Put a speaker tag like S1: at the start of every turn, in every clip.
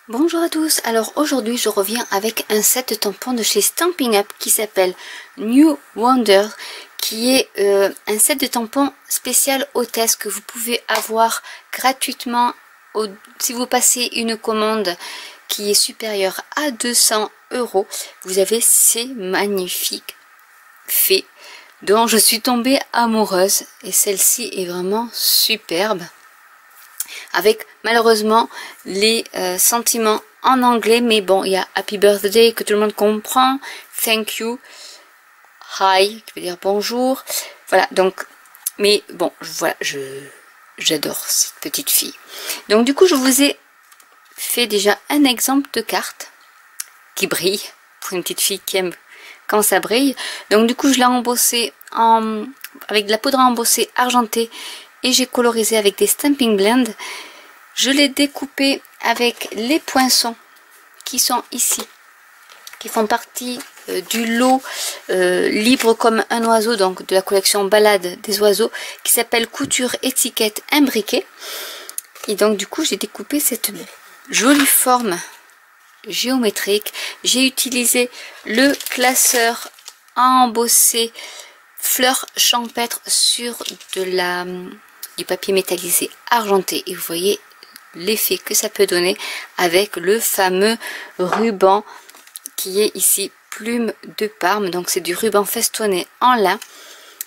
S1: Bonjour à tous, alors aujourd'hui je reviens avec un set de tampons de chez Stampin' Up qui s'appelle New Wonder, qui est un set de tampons spécial hôtesse que vous pouvez avoir gratuitement si vous passez une commande qui est supérieure à 200 €. Vous avez ces magnifiques fées dont je suis tombée amoureuse et celle-ci est vraiment superbe. Avec malheureusement les sentiments en anglais, mais bon, il y a Happy Birthday que tout le monde comprend, Thank you, Hi qui veut dire bonjour, voilà. Donc, mais bon, voilà, j'adore cette petite fille. Donc du coup je vous ai fait déjà un exemple de carte qui brille pour une petite fille qui aime quand ça brille. Donc du coup je l'ai embossé avec de la poudre à embosser argentée et j'ai colorisé avec des Stampin' Blend. Je l'ai découpé avec les poinçons qui sont ici, qui font partie du lot libre comme un oiseau, donc de la collection Balade des oiseaux, qui s'appelle Couture Étiquette Imbriquée. Et donc du coup j'ai découpé cette jolie forme géométrique. J'ai utilisé le classeur à embosser fleurs champêtres sur du papier métallisé argenté, et vous voyez l'effet que ça peut donner avec le fameux ruban qui est ici Plume de Parme. Donc c'est du ruban festonné en lin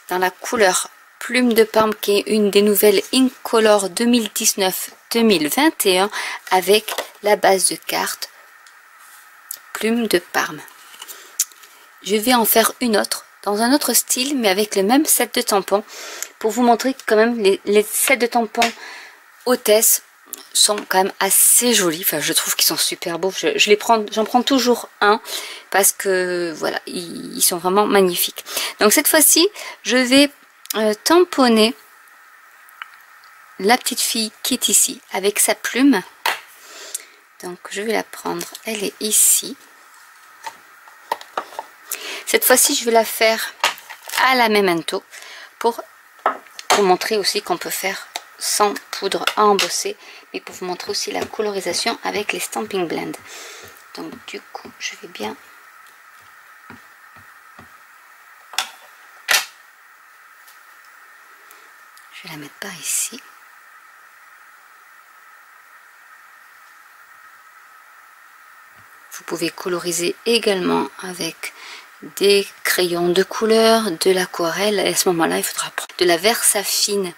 S1: dans la couleur Plume de Parme, qui est une des nouvelles Incolor 2019-2021 avec la base de carte Plume de Parme. Je vais en faire une autre dans un autre style, mais avec le même set de tampons, pour vous montrer que quand même les sets de tampons hôtesse sont quand même assez jolis. Enfin, je trouve qu'ils sont super beaux. J'en prends toujours un parce que voilà, ils sont vraiment magnifiques. Donc cette fois-ci, je vais tamponner la petite fille qui est ici avec sa plume. Donc je vais la prendre, elle est ici. Cette fois-ci, je vais la faire à la memento pour vous montrer aussi qu'on peut faire sans poudre à embosser, mais pour vous montrer aussi la colorisation avec les Stampin' Blend. Donc du coup, je vais bien la mettre par ici. Vous pouvez coloriser également avec des crayons de couleur, de l'aquarelle. À ce moment-là, il faudra prendre de la Versafine.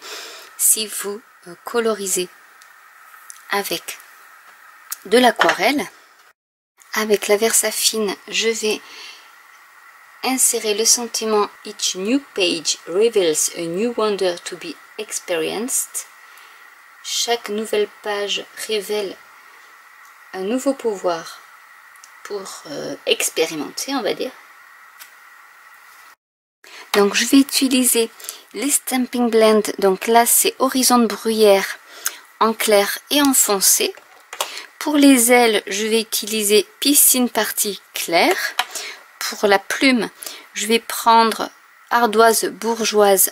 S1: Si vous colorisez avec de l'aquarelle, avec la Versafine, je vais insérer le sentiment Each new page reveals a new wonder to be experienced. Chaque nouvelle page révèle un nouveau pouvoir pour expérimenter, on va dire. Donc je vais utiliser les Stampin' Blend. Donc là c'est Horizon de Bruyère en clair et en foncé. Pour les ailes, je vais utiliser Piscine Partie claire. Pour la plume, je vais prendre Ardoise Bourgeoise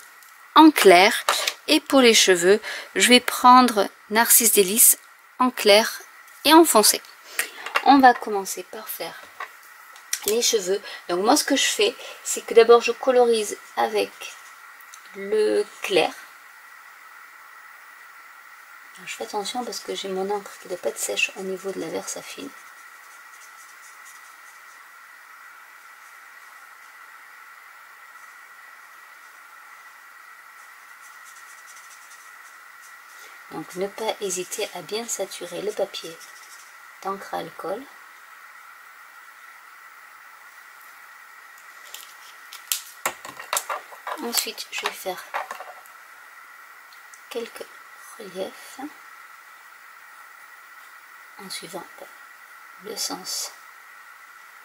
S1: en clair. Et pour les cheveux, je vais prendre Narcisse Délice en clair et en foncé. On va commencer par faire les cheveux. Donc moi ce que je fais, c'est que d'abord je colorise avec le clair. Alors, je fais attention parce que j'ai mon encre qui ne doit pas être sèche au niveau de la Versafine. Donc ne pas hésiter à bien saturer le papier d'encre à alcool. Ensuite, je vais faire quelques reliefs en suivant le sens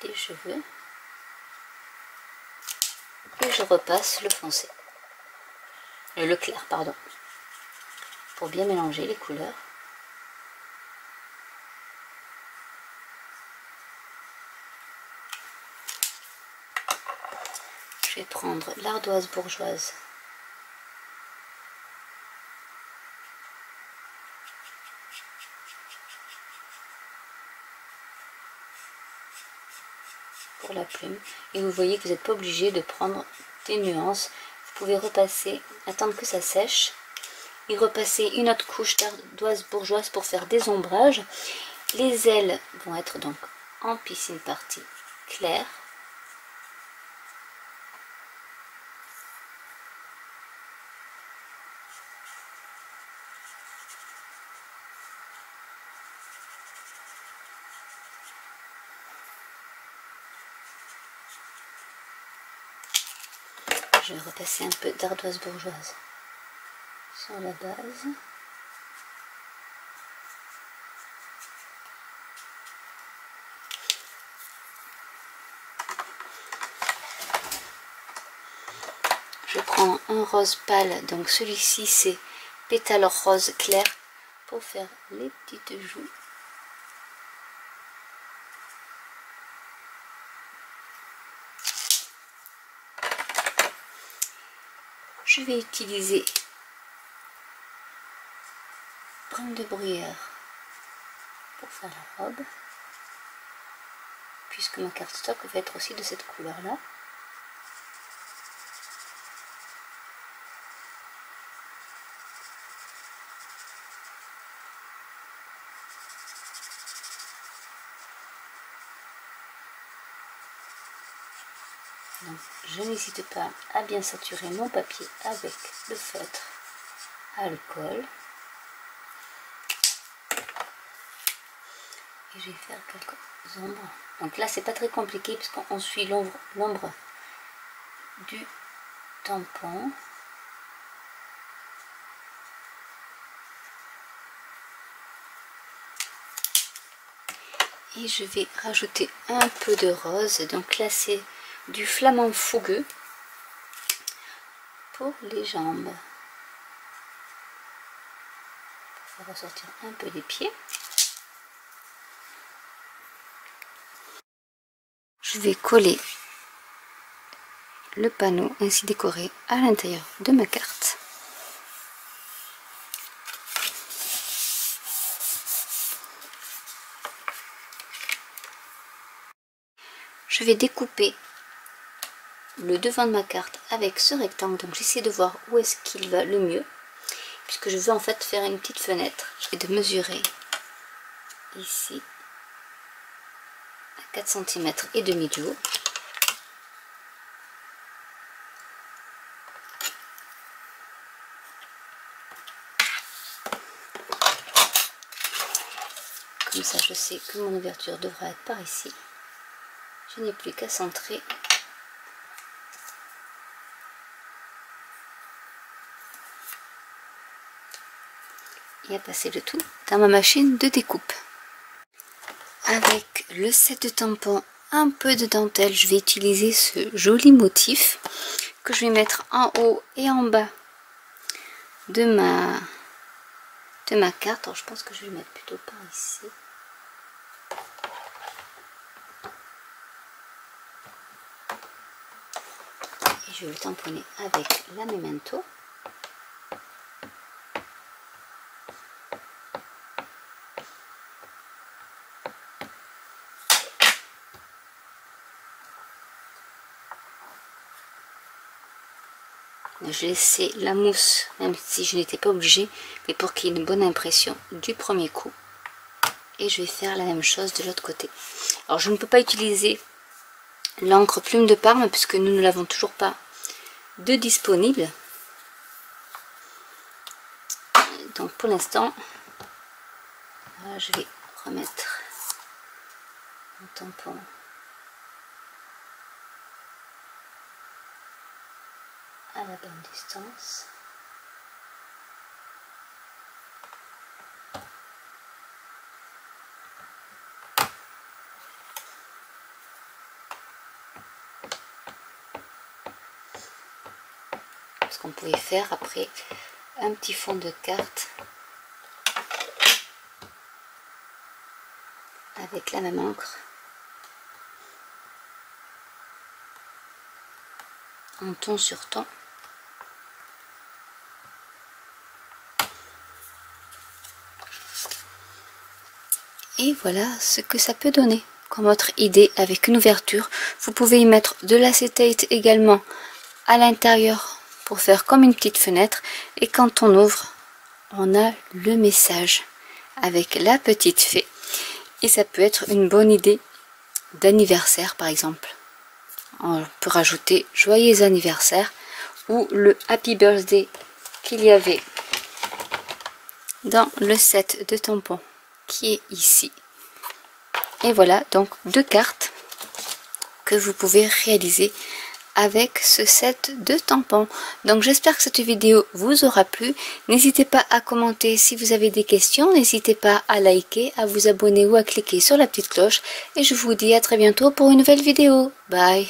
S1: des cheveux. Et je repasse le foncé, le clair, pardon, pour bien mélanger les couleurs. Je vais prendre l'Ardoise Bourgeoise pour la plume. Et vous voyez que vous n'êtes pas obligé de prendre des nuances. Vous pouvez repasser, attendre que ça sèche. Et repasser une autre couche d'ardoise bourgeoise pour faire des ombrages. Les ailes vont être donc en piscine partie claire. Je vais repasser un peu d'ardoise bourgeoise sur la base. Je prends un rose pâle, donc celui-ci c'est pétale rose clair pour faire les petites joues. Je vais utiliser brun de bruyère pour faire la robe, puisque ma cardstock va être aussi de cette couleur là. Donc, je n'hésite pas à bien saturer mon papier avec le feutre à alcool. Et je vais faire quelques ombres. Donc là, c'est pas très compliqué puisqu'on suit l'ombre du tampon. Et je vais rajouter un peu de rose. Donc là, c'est du flamant fougueux pour les jambes. Pour faire ressortir un peu les pieds. Je vais coller le panneau ainsi décoré à l'intérieur de ma carte. Je vais découper le devant de ma carte avec ce rectangle, donc j'essaie de voir où est-ce qu'il va le mieux, puisque je veux en fait faire une petite fenêtre. Je vais de mesurer ici à 4 cm et demi de haut. Comme ça je sais que mon ouverture devra être par ici. Je n'ai plus qu'à centrer. Et à passer le tout dans ma machine de découpe. Avec le set de tampons, un peu de dentelle, je vais utiliser ce joli motif que je vais mettre en haut et en bas de ma carte. Alors, je pense que je vais le mettre plutôt par ici. Et je vais le tamponner avec la Memento. Je laissais la mousse, même si je n'étais pas obligée, mais pour qu'il y ait une bonne impression du premier coup. Et je vais faire la même chose de l'autre côté. Alors je ne peux pas utiliser l'encre plume de Parme puisque nous ne l'avons toujours pas de disponible. Donc pour l'instant, je vais remettre mon tampon à la bonne distance. Parce qu'on pouvait faire après un petit fond de carte avec la même encre en ton sur ton. Et voilà ce que ça peut donner. comme autre idée avec une ouverture. Vous pouvez y mettre de l'acétate également à l'intérieur pour faire comme une petite fenêtre. Et quand on ouvre, on a le message avec la petite fée. Et ça peut être une bonne idée d'anniversaire par exemple. On peut rajouter joyeux anniversaire ou le happy birthday qu'il y avait dans le set de tampons qui est ici. Et voilà donc 2 cartes que vous pouvez réaliser avec ce set de tampons. Donc j'espère que cette vidéo vous aura plu. N'hésitez pas à commenter si vous avez des questions. N'hésitez pas à liker, à vous abonner ou à cliquer sur la petite cloche. Et je vous dis à très bientôt pour une nouvelle vidéo. Bye!